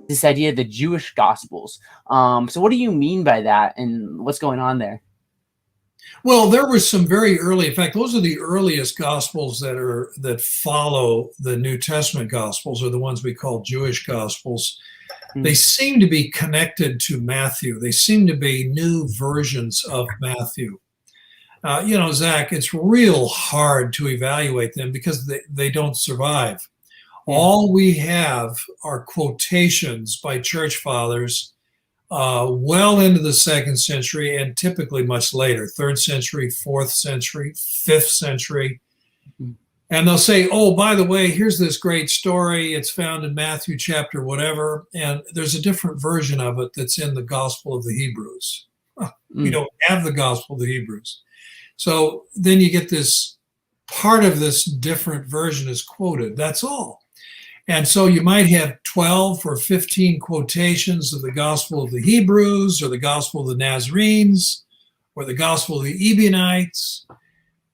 This idea of the Jewish Gospels. So what do you mean by that, and what's going on there? Well, there were some very early, in fact, those are the earliest Gospels that follow the New Testament Gospels, or the ones we call Jewish Gospels. They seem to be connected to Matthew. They seem to be new versions of Matthew. Zach, it's real hard to evaluate them because they don't survive. Yeah. All we have are quotations by church fathers well into the second century and typically much later, third century, fourth century, fifth century. And they'll say, oh, by the way, here's this great story. It's found in Matthew chapter whatever. And there's a different version of it that's in the Gospel of the Hebrews. We don't have the Gospel of the Hebrews. So then you get this part of this different version is quoted. That's all. And so you might have 12 or 15 quotations of the Gospel of the Hebrews or the Gospel of the Nazarenes or the Gospel of the Ebionites.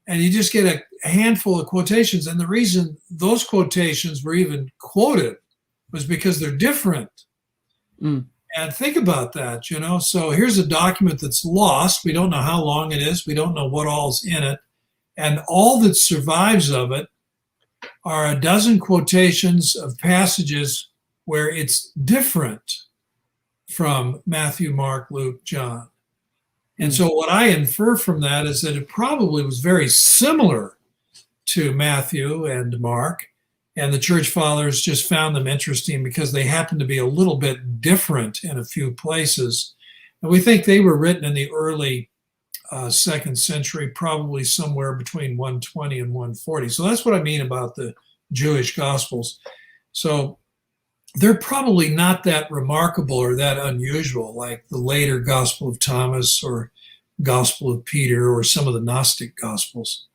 And you just get a handful of quotations. And the reason those quotations were even quoted was because they're different. And think about that, So here's a document that's lost. We don't know how long it is. We don't know what all's in it. And all that survives of it are a dozen quotations of passages where it's different from Matthew, Mark, Luke, John. And so what I infer from that is that it probably was very similar to Matthew and Mark, and the church fathers just found them interesting because they happen to be a little bit different in a few places. And we think they were written in the early second century, probably somewhere between 120 and 140. So that's what I mean about the Jewish Gospels. So they're probably not that remarkable or that unusual, like the later Gospel of Thomas or Gospel of Peter or some of the Gnostic Gospels.